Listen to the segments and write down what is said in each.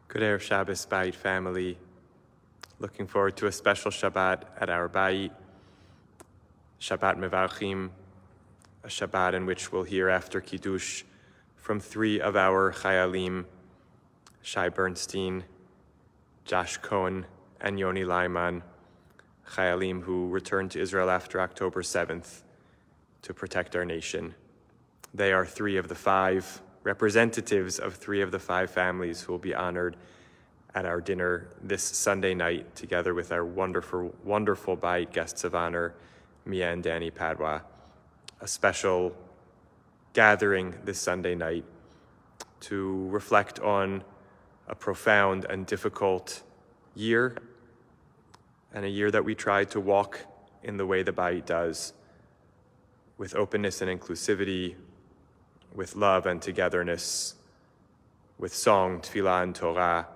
Good Erev Shabbos, Bayit family. Looking forward to a special Shabbat at our Bayit, Shabbat Mevarchim, a Shabbat in which we'll hear after Kiddush from three of our Chayalim, Shai Bernstein, Josh Cohen, and Yoni Lyman, Chayalim who returned to Israel after October 7th to protect our nation. They are three of the five representatives of three of the five families who will be honored at our dinner this Sunday night, together with our wonderful, wonderful Bayit guests of honor, Mia and Danny Padwa. A special gathering this Sunday night to reflect on a profound and difficult year, and a year that we tried to walk in the way the Bayit does, with openness and inclusivity, with love and togetherness, with song, tefillah, and Torah,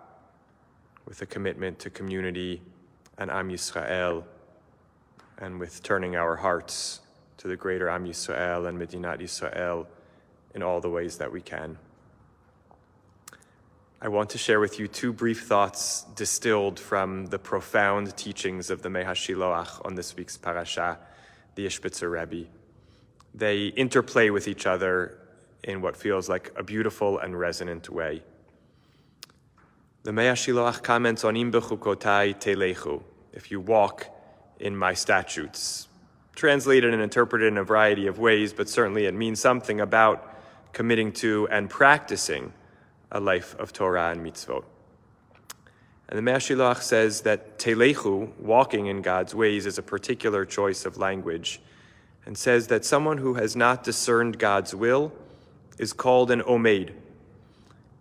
with a commitment to community and Am Yisrael, and with turning our hearts to the greater Am Yisrael and Medinat Yisrael in all the ways that we can. I want to share with you two brief thoughts distilled from the profound teachings of the Mei HaShiloach on this week's parasha, the Ishbitzer Rebbe. They interplay with each other in what feels like a beautiful and resonant way. The Mei HaShiloach comments on Im Bechukotai telechu, if you walk in my statutes. Translated and interpreted in a variety of ways, but certainly it means something about committing to and practicing a life of Torah and mitzvot. And the Mei HaShiloach says that telechu, walking in God's ways, is a particular choice of language, and says that someone who has not discerned God's will is called an omeid.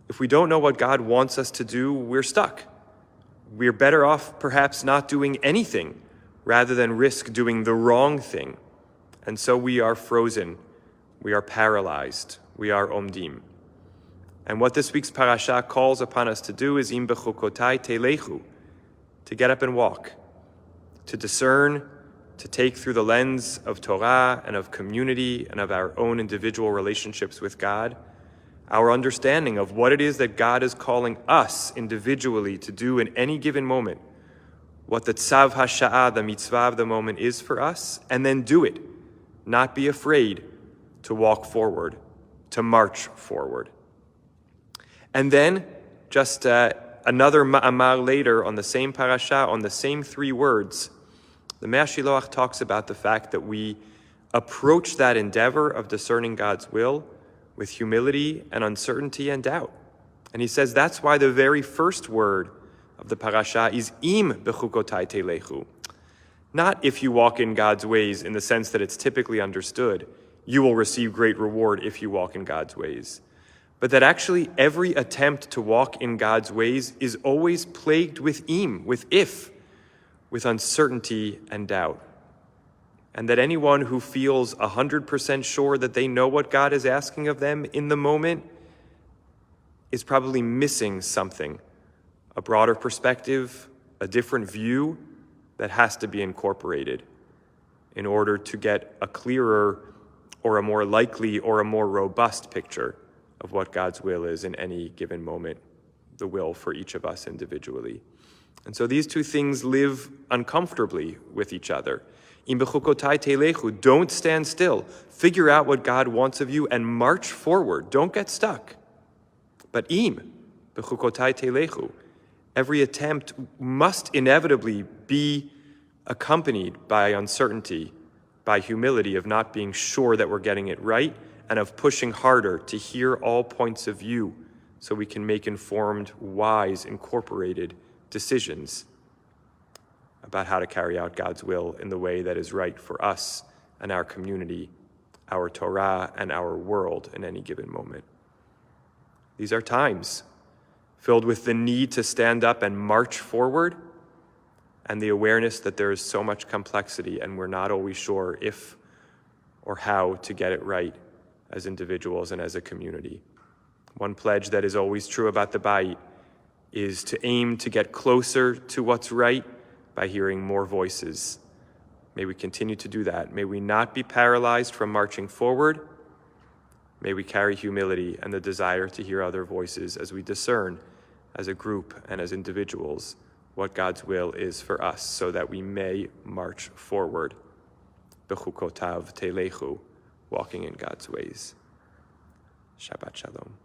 If we don't know what God wants us to do, we're stuck. We're better off perhaps not doing anything rather than risk doing the wrong thing. And so we are frozen, we are paralyzed, we are omdim. And what this week's parasha calls upon us to do is im bechukotai telechu, to get up and walk, to discern, to take through the lens of Torah and of community and of our own individual relationships with God, our understanding of what it is that God is calling us individually to do in any given moment, what the tzav hasha'ah, the mitzvah of the moment is for us, and then do it, not be afraid to walk forward, to march forward. And then, just another ma'amar later on the same parasha, on the same three words, the Mei HaShiloach talks about the fact that we approach that endeavor of discerning God's will with humility and uncertainty and doubt. And he says that's why the very first word of the parasha is im bechukotai telechu. Not if you walk in God's ways in the sense that it's typically understood, you will receive great reward if you walk in God's ways. But that actually every attempt to walk in God's ways is always plagued with im, with if, with uncertainty and doubt. And that anyone who feels 100% sure that they know what God is asking of them in the moment is probably missing something, a broader perspective, a different view that has to be incorporated in order to get a clearer or a more likely or a more robust picture of what God's will is in any given moment, the will for each of us individually. And so these two things live uncomfortably with each other. Im bechukotai telechu, don't stand still. Figure out what God wants of you and march forward. Don't get stuck. But im bechukotai telechu, every attempt must inevitably be accompanied by uncertainty, by humility of not being sure that we're getting it right, and of pushing harder to hear all points of view so we can make informed, wise, incorporated decisions about how to carry out God's will in the way that is right for us and our community, our Torah, and our world in any given moment. These are times filled with the need to stand up and march forward, and the awareness that there is so much complexity and we're not always sure if or how to get it right as individuals and as a community. One pledge that is always true about the Bayit is to aim to get closer to what's right by hearing more voices. May we continue to do that. May we not be paralyzed from marching forward. May we carry humility and the desire to hear other voices as we discern as a group and as individuals, what God's will is for us so that we may march forward. Bechukotai telechu, walking in God's ways. Shabbat Shalom.